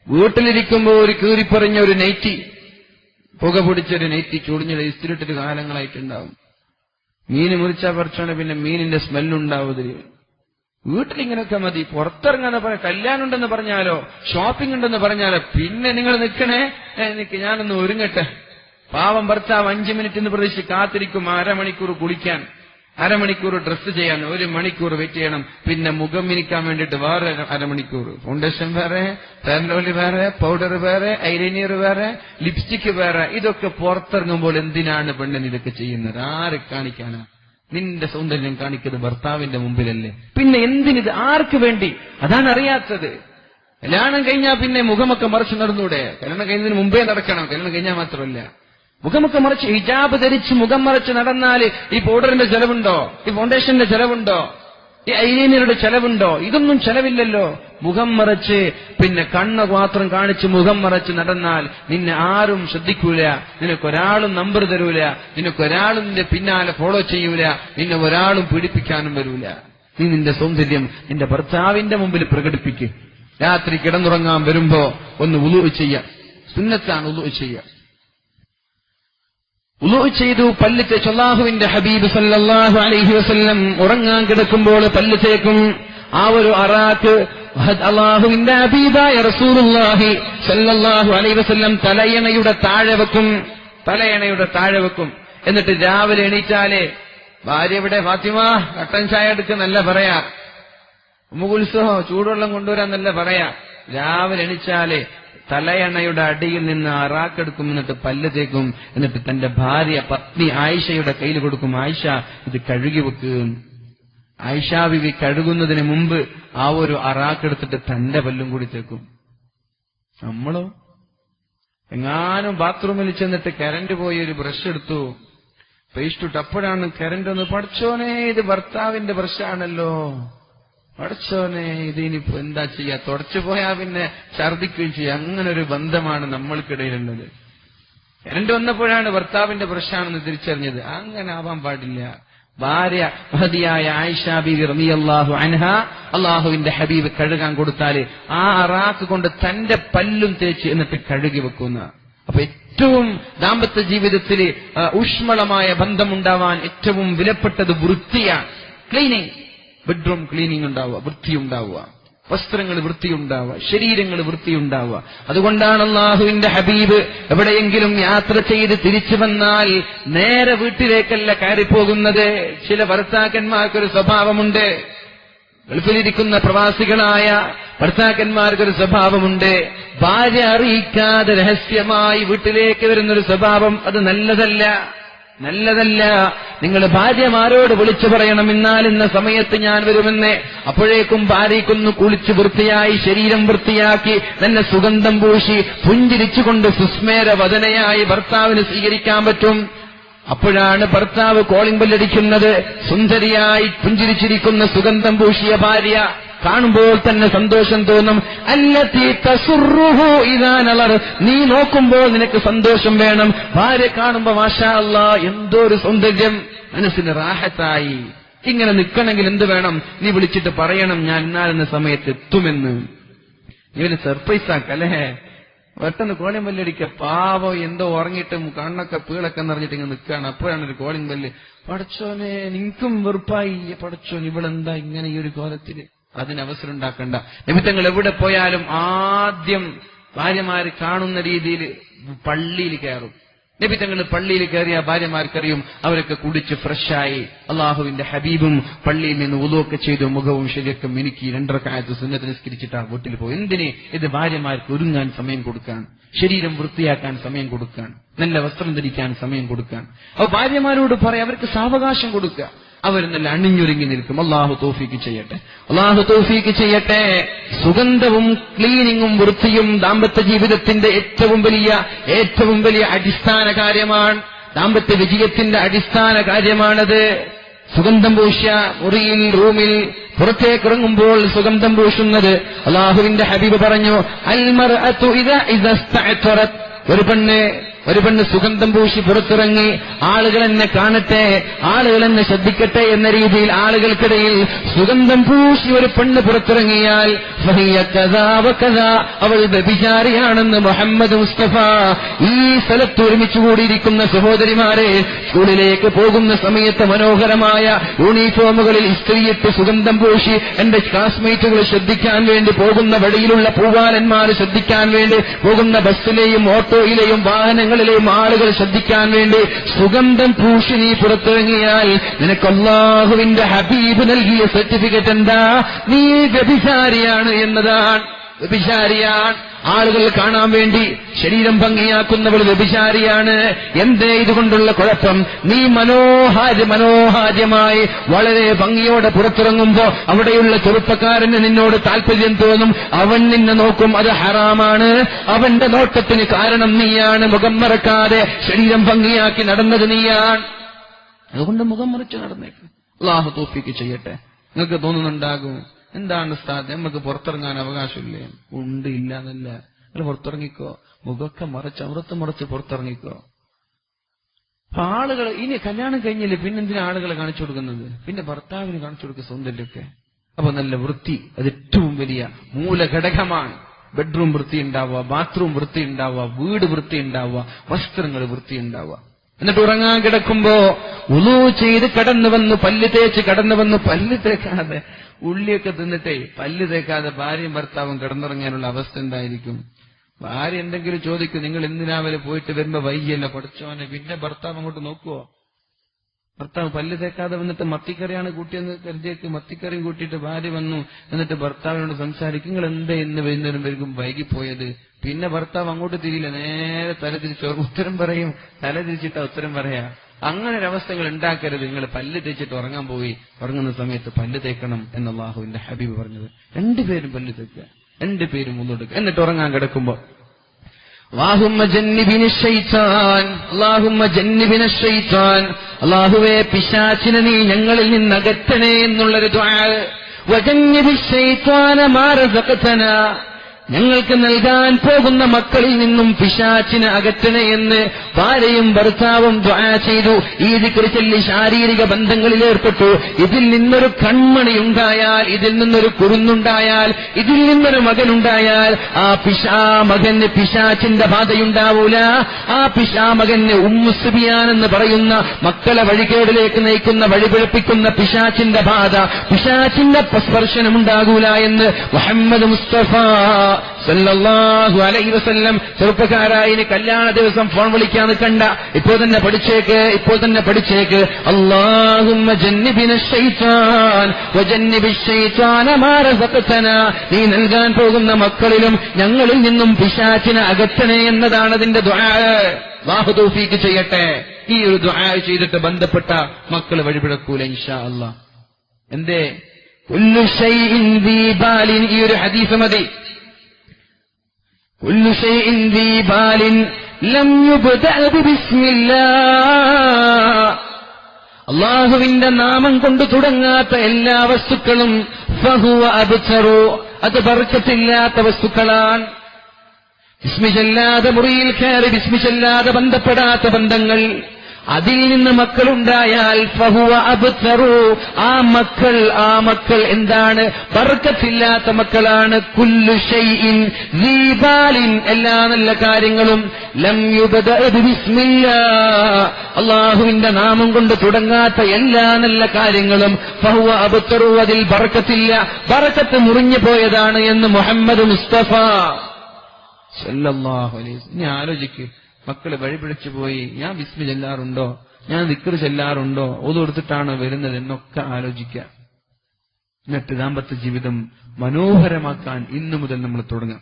വീട്ടിലിരിക്കുമ്പോ ഒരു കീറിപ്പറഞ്ഞ ഒരു നൈറ്റി, പുക പിടിച്ചൊരു നൈറ്റി ചുടിഞ്ഞൊരു ഇസ്തിരിട്ടൊരു കാലങ്ങളായിട്ടുണ്ടാവും. മീന് മുറിച്ചാ പറിച്ചോണ്ട് പിന്നെ മീനിന്റെ സ്മെല്ലുണ്ടാവുതില്. വീട്ടിലിങ്ങനെയൊക്കെ മതി. പുറത്തിറങ്ങാന്ന് പറയാം, കല്യാണം ഉണ്ടെന്ന് പറഞ്ഞാലോ ഷോപ്പിംഗ് ഉണ്ടെന്ന് പറഞ്ഞാലോ പിന്നെ നിങ്ങൾ നിൽക്കണേ, എനിക്ക് ഞാനൊന്ന് ഒരുങ്ങട്ടെ. പാവം ഭർത്താവ് 5 മിനിറ്റ് എന്ന് പ്രതീക്ഷിച്ച് കാത്തിരിക്കും, അരമണിക്കൂർ കുളിക്കാൻ, അരമണിക്കൂർ ഡ്രസ്സ് ചെയ്യാൻ, 1 മണിക്കൂർ വെയിറ്റ് ചെയ്യണം. പിന്നെ മുഖം മിനിക്കാൻ വേണ്ടിയിട്ട് വേറെ അരമണിക്കൂർ, ഫൗണ്ടേഷൻ വേറെ, ഫെയർലോലി വേറെ, പൗഡർ വേറെ, ഐലൈനർ വേറെ, ലിപ്സ്റ്റിക് വേറെ. ഇതൊക്കെ പുറത്തിറങ്ങുമ്പോൾ എന്തിനാണ് പെണ്ണിന് ഇതൊക്കെ ചെയ്യുന്നത്? ആരെ കാണിക്കാനാ? നിന്റെ സൗന്ദര്യം കാണിക്കുന്നത് ഭർത്താവിന്റെ മുമ്പിലല്ലേ? പിന്നെ എന്തിനിത്? ആർക്ക് വേണ്ടി? അതാണ് അറിയാത്തത്. കല്യാണം കഴിഞ്ഞാൽ പിന്നെ മുഖമൊക്കെ മറച്ച് നടന്നൂടെ? കല്യാണം കഴിഞ്ഞതിന് മുമ്പേ നടക്കണം, കല്യാണം കഴിഞ്ഞാൽ മാത്രമല്ല. മുഖമൊക്കെ മറച്ച് ഹിജാബ് ധരിച്ച് മുഖം മറച്ച് നടന്നാൽ ഈ പൗഡറിന്റെ ചെലവുണ്ടോ? ഈ ഫൗണ്ടേഷന്റെ ചെലവുണ്ടോ? ഈ ഐലൈനറുടെ ചെലവുണ്ടോ? ഇതൊന്നും ചെലവില്ലല്ലോ. മുഖം മറച്ച് പിന്നെ കണ്ണ് മാത്രം കാണിച്ച് മുഖം മറച്ച് നടന്നാൽ നിന്നെ ആരും ശ്രദ്ധിക്കൂല, നിനക്കൊരാളും നമ്പർ തരൂല, നിനക്കൊരാളും നിന്റെ പിന്നാലെ ഫോളോ ചെയ്യൂല, നിന്നെ ഒരാളും പീഡിപ്പിക്കാനും വരൂല. നീ നിന്റെ സൗന്ദര്യം നിന്റെ ഭർത്താവിന്റെ മുമ്പിൽ പ്രകടിപ്പിക്കുക. രാത്രി കിടന്നുറങ്ങാൻ വരുമ്പോ ഒന്ന് വുളൂ ചെയ്യാം, സുന്നത്താണ് വുളൂ ചെയ്യുക. വുളൂ ചെയ്തു പല്ല് തേച്ച് അല്ലാഹുവിന്റെ ഹബീബ് സല്ലല്ലാഹു അലൈഹി വസല്ലം ഉറങ്ങാൻ കിടക്കുമ്പോൾ പല്ല് തേക്കും. ആ ഒരു അറാക്ക് അല്ലാഹുവിന്റെ ഹബീബായ റസൂലുള്ളാഹി സല്ലല്ലാഹു അലൈഹി വസല്ലം തലയണയുടെ താഴെ വെക്കും, തലയണയുടെ താഴെ വെക്കും. എന്നിട്ട് രാവിലെ എണീറ്റാലേ ഭാര്യ എവിടെ ഫാത്തിമ കട്ടൻ ചായ എടുക്കുന്നല്ല പറയാ, ഉമ്മുകുൽസോ ചൂടുവെള്ളം കൊണ്ടുവരാന്നല്ല പറയാ. രാവിലെ എണീച്ചാലേ തലയണയുടെ അടിയിൽ നിന്ന് അറാക്കെടുക്കും, എന്നിട്ട് പല്ല് തേക്കും. എന്നിട്ട് തന്റെ ഭാര്യ പത്നി ആയിഷയുടെ കയ്യിൽ കൊടുക്കും. ആയിഷ ഇത് കഴുകി വെക്കും. ആയിഷ ബിവി കഴുകുന്നതിന് മുമ്പ് ആ ഒരു അറാക്കെടുത്തിട്ട് തന്റെ പല്ലും കൂടി തേക്കും. നമ്മളോ എങ്ങാനും ബാത്റൂമിൽ ചെന്നിട്ട് കരണ്ട് പോയി ഒരു ബ്രഷ് എടുത്തു, പേസ്റ്റ് ഇട്ട്, അപ്പോഴാണ് കരണ്ട് ഒന്ന്, പഠിച്ചോനെ ഇത് ഭർത്താവിന്റെ ബ്രഷാണല്ലോ, പഠിച്ചോനെ ഇതിനിപ്പോ എന്താ ചെയ്യാ, തുടച്ചു പോയാ പിന്നെ ഛർദിക്കുകയും ചെയ്യാം. അങ്ങനെ ഒരു ബന്ധമാണ് നമ്മൾക്കിടയിലുള്ളത്. കരണ്ട് വന്നപ്പോഴാണ് ഭർത്താവിന്റെ ബ്രഷാണെന്ന് തിരിച്ചറിഞ്ഞത്. അങ്ങനെ ആവാൻ പാടില്ല. ഭാര്യ മഹദിയായ ആയിഷ ബീവി റളിയല്ലാഹു അൻഹ അല്ലാഹുവിന്റെ ഹബീബ് കഴുകാൻ കൊടുത്താല് ആ അറാക്ക് കൊണ്ട് തന്റെ പല്ലും തേച്ച് എന്നിട്ട് കഴുകി വെക്കുന്ന. അപ്പൊ ഏറ്റവും ദാമ്പത്യ ജീവിതത്തിൽ ഊഷ്മളമായ ബന്ധമുണ്ടാവാൻ ഏറ്റവും വിലപ്പെട്ടത് വൃത്തിയാണ്. ക്ലീനിങ്, ബെഡ്റൂം ക്ലീനിങ് ഉണ്ടാവുക, വൃത്തിയുണ്ടാവുക, വസ്ത്രങ്ങൾ വൃത്തിയുണ്ടാവുക, ശരീരങ്ങൾ വൃത്തിയുണ്ടാവുക. അതുകൊണ്ടാണ് അല്ലാഹുവിന്റെ ഹബീബ് എവിടെയെങ്കിലും യാത്ര ചെയ്ത് തിരിച്ചു വന്നാൽ നേരെ വീട്ടിലേക്കല്ല കയറിപ്പോകുന്നത്. ചില ഭർത്താക്കന്മാർക്കൊരു സ്വഭാവമുണ്ട്, ഗൾഫിലിരിക്കുന്ന പ്രവാസികളായ ഭർത്താക്കന്മാർക്കൊരു സ്വഭാവമുണ്ട്. ഭാര്യ അറിയിക്കാതെ രഹസ്യമായി വീട്ടിലേക്ക് വരുന്നൊരു സ്വഭാവം. അത് നല്ലതല്ല, നല്ലതല്ല. നിങ്ങൾ ഭാര്യമാരോട് വിളിച്ചു പറയണം, എന്നാൽ ഇന്ന സമയത്ത് ഞാൻ വരുമെന്ന്. അപ്പോഴേക്കും ഭാര്യയ്ക്കൊന്ന് കുളിച്ച് വൃത്തിയായി ശരീരം വൃത്തിയാക്കി നല്ല സുഗന്ധം പൂശി പുഞ്ചിരിച്ചുകൊണ്ട് സുസ്മേര വദനയായി ഭർത്താവിന് സ്വീകരിക്കാൻ പറ്റും. അപ്പോഴാണ് ഭർത്താവ് കോളിംഗ് ബെല്ലടിക്കുന്നത്. സുന്ദരിയായി പുഞ്ചിരിച്ചിരിക്കുന്ന സുഗന്ധം പൂശിയ ഭാര്യ കാണുമ്പോൾ തന്നെ സന്തോഷം തോന്നും. അല്ലത്തി തസുറുഹു ഇദാ നളർ, നീ നോക്കുമ്പോൾ നിനക്ക് സന്തോഷം വേണം. ഭാര്യ കാണുമ്പോ മാഷാ അല്ലാ എന്തോ ഒരു സൗന്ദര്യം, മനസ്സിന് റാഹത്തായി. ഇങ്ങനെ നിൽക്കണമെങ്കിൽ എന്ത് വേണം? നീ വിളിച്ചിട്ട് പറയണം ഞാൻ ഇന്നാലെന്ന സമയത്ത് എത്തുമെന്ന്. ഇവന് സർപ്രൈസ് ആക്കല്ലേ. പെട്ടെന്ന് കോളിംഗ് ബെല്ലടിക്കുക. പാവം എന്തോ ഉറങ്ങിയിട്ട് കണ്ണൊക്കെ പീളൊക്കെ നിറഞ്ഞിട്ട് ഇങ്ങനെ നിൽക്കുകയാണ്. അപ്പോഴാണ് ഒരു കോളിംഗ് ബെല്ല്. പഠിച്ചോനെ നിനക്കും വെറുപ്പായി, പഠിച്ചോൻ ഇവളെന്താ ഇങ്ങനെ ഈ ഒരു കോലത്തില്. അതിനവസരം ഉണ്ടാക്കണ്ട. നിമിത്തങ്ങൾ എവിടെ പോയാലും ആദ്യം ഭാര്യമാര് കാണുന്ന രീതിയിൽ പള്ളിയിൽ കയറും. നിമിത്തങ്ങൾ പള്ളിയിൽ കയറിയ ഭാര്യമാർക്കറിയും അവരൊക്കെ കുടിച്ച് ഫ്രഷായി അള്ളാഹുവിന്റെ ഹബീബും പള്ളിയിൽ നിന്ന് ഉളുവൊക്കെ ചെയ്തു മുഖവും ശരീരക്കും മിനുക്കി 2 റക്അത്ത് സുന്നത്ത് നിസ്കരിച്ചിട്ടാ വീട്ടിൽ പോയി. എന്തിന്? ഇത് ഭാര്യമാർക്ക് ഒരുങ്ങാൻ സമയം കൊടുക്കാൻ, ശരീരം വൃത്തിയാക്കാൻ സമയം കൊടുക്കാൻ, നല്ല വസ്ത്രം ധരിക്കാൻ സമയം കൊടുക്കാൻ. അപ്പൊ ഭാര്യമാരോട് പറയാം, അവർക്ക് സാവകാശം കൊടുക്കുക. അവർ നല്ല അണിഞ്ഞൊരുങ്ങി നിൽക്കും. അള്ളാഹു തൗഫീക്ക് ചെയ്യട്ടെ, അള്ളാഹു തൗഫീക്ക് ചെയ്യട്ടെ. സുഗന്ധവും ക്ലീനിങ്ങും വൃത്തിയും ദാമ്പത്യ ജീവിതത്തിന്റെ ഏറ്റവും വലിയ അടിസ്ഥാന കാര്യമാണ്. ദാമ്പത്യ വിജയത്തിന്റെ അടിസ്ഥാന കാര്യമാണത്. സുഗന്ധം പൂശിയ മുറിയിൽ, റൂമിൽ, പുറത്തേക്കിറങ്ങുമ്പോൾ സുഗന്ധം പൂശുന്നത്. അള്ളാഹുവിന്റെ ഹബീബ് പറഞ്ഞു, അൽ മർഅതു ഇദാ ഇസ്തഅതറത്, ഒരു പെണ്ണ് ഒരു പെണ്ണ് സുഗന്ധം പൂശി പുറത്തിറങ്ങി, ആളുകൾ എന്നെ കാണട്ടെ, ആളുകൾ എന്നെ ശ്രദ്ധിക്കട്ടെ എന്ന രീതിയിൽ ആളുകൾക്കിടയിൽ സുഗന്ധം പൂശി ഒരു പെണ്ണ് പുറത്തിറങ്ങിയാൽ അവൾ വ്യഭിചാരിയാണെന്ന് മുഹമ്മദ് മുസ്തഫ. ഈ സ്ഥലത്ത് ഒരുമിച്ച് കൂടിയിരിക്കുന്ന സഹോദരിമാരെ, സ്കൂളിലേക്ക് പോകുന്ന സമയത്ത് മനോഹരമായ യൂണിഫോമുകളിൽ ഇസ്ത്രീയിട്ട് സുഗന്ധം പൂശി എന്റെ ക്ലാസ്മേറ്റുകൾ ശ്രദ്ധിക്കാൻ വേണ്ടി പോകുന്ന വഴിയിലുള്ള പൂവാലന്മാർ ശ്രദ്ധിക്കാൻ വേണ്ടി പോകുന്ന ബസ്സിലെയും ഓട്ടോയിലെയും വാഹനങ്ങളിലെയും ആളുകൾ ശ്രദ്ധിക്കാൻ വേണ്ടി സുഗന്ധം പൂശി നീ പുറത്തിറങ്ങിയാൽ നിനക്ക് അല്ലാഹുവിന്റെ ഹബീബ് നൽകിയ സർട്ടിഫിക്കറ്റ് എന്താ? നീ വ്യഭിചാരിയാണ് എന്നതാണ്. വ്യഭിചാരിയാണ്. ആളുകൾ കാണാൻ വേണ്ടി ശരീരം ഭംഗിയാക്കുന്നവൾ വ്യഭിചാരിയാണ്. എന്തേ ഇതുകൊണ്ടുള്ള കുഴപ്പം? നീ മനോഹാര്യമായി വളരെ ഭംഗിയോടെ പുറത്തിറങ്ങുമ്പോ അവിടെയുള്ള ചെറുപ്പക്കാരന് നിന്നോട് താല്പര്യം തോന്നും. അവൻ നിന്നെ നോക്കും, അത് ഹറാമാണ്. അവന്റെ നോട്ടത്തിന് കാരണം നീയാണ്. മുഖം മറക്കാതെ ശരീരം ഭംഗിയാക്കി നടന്നത് നീയാണ്. അതുകൊണ്ട് മുഖം മറിച്ച് നടന്നേക്കും. അല്ലാഹു തൗഫീഖ് ചെയ്യട്ടെ. നിങ്ങൾക്ക് തോന്നുന്നുണ്ടാകും, എന്താണ് ഉസ്താദ്, നമുക്ക് പുറത്തിറങ്ങാൻ അവകാശമില്ലേ? ഉണ്ട്, ഇല്ല എന്നല്ല. നിങ്ങൾ പുറത്തിറങ്ങിക്കോ, മുഖമൊക്കെ മറച്ച് അമൃത്ത് മറച്ച് പുറത്തിറങ്ങിക്കോ. ആളുകൾ ഇനി കല്യാണം കഴിഞ്ഞില്ലേ, പിന്നെന്തിനാ ആളുകളെ കാണിച്ചു കൊടുക്കുന്നത്? പിന്നെ ഭർത്താവിന് കാണിച്ചു കൊടുക്കുക സൗന്ദര്യമൊക്കെ. അപ്പൊ നല്ല വൃത്തി, അത് ഏറ്റവും വലിയ മൂലഘടകമാണ്. ബെഡ്റൂം വൃത്തി ഉണ്ടാവുക, ബാത്റൂം വൃത്തി ഉണ്ടാവുക, വീട് വൃത്തി ഉണ്ടാവുക, വസ്ത്രങ്ങൾ വൃത്തി ഉണ്ടാവുക. എന്നിട്ട് ഉറങ്ങാൻ കിടക്കുമ്പോ വുളൂ ചെയ്ത് കടന്നു വന്നു, പല്ല് തേച്ച് കടന്നു വന്നു, പല്ല് തേക്കാതെ ഉള്ളിയൊക്കെ തിന്നിട്ടേ പല്ല് തേക്കാതെ ഭാര്യയും ഭർത്താവും കിടന്നുറങ്ങാനുള്ള അവസ്ഥ എന്തായിരിക്കും? ഭാര്യ എന്തെങ്കിലും ചോദിക്കും, നിങ്ങൾ എന്തിനാവരെ പോയിട്ട് വരുമ്പോ വൈകിയല്ല പഠിച്ചോനെ. പിന്നെ ഭർത്താവ് അങ്ങോട്ട് നോക്കുവോ? ഭർത്താവ് പല്ല് തേക്കാതെ വന്നിട്ട് മത്തിക്കറിയാണ് കൂട്ടിയെന്ന് കരുതിയേക്ക് മത്തിക്കറിയും കൂട്ടിയിട്ട് ഭാര്യ വന്നു. എന്നിട്ട് ഭർത്താവിനോട് സംസാരിക്കും, നിങ്ങൾ എന്താ ഇന്ന് വൈകുന്നേരം വരെയും വൈകിപ്പോയത്? പിന്നെ ഭർത്താവ് അങ്ങോട്ട് തിരിയില്ല, നേരെ തലതിരിച്ച് ഉത്തരം പറയും. തലതിരിച്ചിട്ടാ ഉത്തരം പറയാ. അങ്ങനെ ഒരവസ്ഥകൾ ഉണ്ടാക്കരുത്. നിങ്ങൾ പല്ല് തേച്ചിട്ട് ഉറങ്ങാൻ പോയി, ഉറങ്ങുന്ന സമയത്ത് പല്ല് തേക്കണം എന്ന് അല്ലാഹുവിന്റെ ഹബീബ് പറഞ്ഞത്. രണ്ടുപേരും പല്ല് തേക്കുക, രണ്ടുപേരും മുന്നോട്ട്. എന്നിട്ട് ഉറങ്ങാൻ കിടക്കുമ്പോ അല്ലാഹുമ്മ ജന്നിബിന ശൈത്താൻ, അല്ലാഹുമ്മ ജന്നിബിന ശൈത്താൻ, അല്ലാഹുവേ പിശാചിനെ നീ ഞങ്ങളിൽ നിന്ന് അകറ്റണേ എന്നുള്ളൊരു ദുആ. വജന്നിബി ശൈത്താന മാ റസഖതനാ, ഞങ്ങൾക്ക് നൽകാൻ പോകുന്ന മക്കളിൽ നിന്നും പിശാചിനെ അകറ്റണേ എന്ന് ഭാര്യയും ഭർത്താവും ദുആ ചെയ്തു. ഈ ദിക്ർ ചൊല്ലി ശാരീരിക ബന്ധങ്ങളിൽ ഏർപ്പെട്ടു. ഇതിൽ നിന്നൊരു കൺമണിയുണ്ടായാൽ, ഇതിൽ നിന്നൊരു കുരുന്നുണ്ടായാൽ, ഇതിൽ നിന്നൊരു മകനുണ്ടായാൽ ആ മകന് പിശാചിന്റെ ബാധയുണ്ടാവൂല. ആ മകന് ഉമ്മു സുബിയാൻ എന്ന് പറയുന്ന മക്കളെ വഴികേടിലേക്ക് നയിക്കുന്ന, വഴിപിഴപ്പിക്കുന്ന പിശാചിന്റെ ബാധ, പിശാചിന്റെ സ്പർശനമുണ്ടാകൂല എന്ന് മുഹമ്മദ് മുസ്തഫ സല്ലല്ലാഹു അലൈഹി വസല്ലം. ചെറുപ്പക്കാരായി കല്യാണ ദിവസം ഫോൺ വിളിക്കാൻ നിൽക്കണ്ട, ഇപ്പോൾ തന്നെ പഠിച്ചേക്ക്, ഇപ്പോൾ തന്നെ പഠിച്ചേക്ക്. അല്ലാഹുമ്മ ജന്നിബിന ശൈത്താൻ വജന്നിബിശ് ശൈത്താന മാ റസഖതനാ, നീ നൽകാൻ പോകുന്ന മക്കളിലും ഞങ്ങളിൽ നിന്നും പിശാചിനെ അകറ്റണേ എന്നതാണ് അതിന്റെ ദുആ. അല്ലാഹു തൗഫീഖ് ചെയ്യട്ടെ. ഈ ഒരു ദുആ ചെയ്തിട്ട് ബന്ധപ്പെട്ട മക്കൾ വഴിപിഴക്കൂല ഇൻഷാ അല്ലാഹ്. എന്തേ? കുല്ലു ശൈഇൻ ദീ ബാലിൻ, ഈ ഒരു ഹദീസ് മതി. കുല്ലു ശൈഇൻ ദീ ബാലിൻ ലം യുബ്ദഅ ബിസ്മില്ലാഹ്, അല്ലാഹുവിന്റെ നാമം കൊണ്ട് തുടങ്ങാത്ത എല്ലാ വസ്തുക്കളും ഫഹുവ അബ്തറു, അത് ബർക്കത്തില്ലാത്ത വസ്തുക്കളാണ്. ബിസ്മില്ലാതെ മുറിയിൽ കയറി ബിസ്മില്ലാതെ ബന്ധപ്പെടാത്ത ബന്ധങ്ങൾ, അതിൽ നിന്ന് മക്കളുണ്ടായാൽ ഫഹുവ അബ്തറു, ആ മക്കൾ എന്താണ്? ബർക്കത്തില്ലാത്ത മക്കളാണ്. കുല്ലു ശൈഇൻ ദീ ബാലിൻ, എല്ലാ നല്ല കാര്യങ്ങളും ലം യുബ്ദഅ ബിസ്മില്ലാഹ്, അല്ലാഹുവിന്റെ നാമം കൊണ്ട് തുടങ്ങാത്ത എല്ലാ നല്ല കാര്യങ്ങളും ഫഹുവ അബ്തറു, അതിൽ ബർക്കത്തില്ല, ബർക്കത്ത് മുറിഞ്ഞു പോയതാണ് എന്ന് മുഹമ്മദ് മുസ്തഫ സല്ലല്ലാഹു അലൈഹി വസല്ലം. ഇനി ആലോചിക്ക്, മക്കള് വഴിപിടിച്ചു പോയി, ഞാൻ ബിസ്മി ചെല്ലാറുണ്ടോ, ഞാൻ ദിക്ർ ചെല്ലാറുണ്ടോ, ഓതു കൊടുത്തിട്ടാണോ വരുന്നത് എന്നൊക്കെ ആലോചിക്കുക. എന്നിട്ട് ദാമ്പത്യ ജീവിതം മനോഹരമാക്കാൻ ഇന്നു മുതൽ നമ്മൾ തുടങ്ങാം.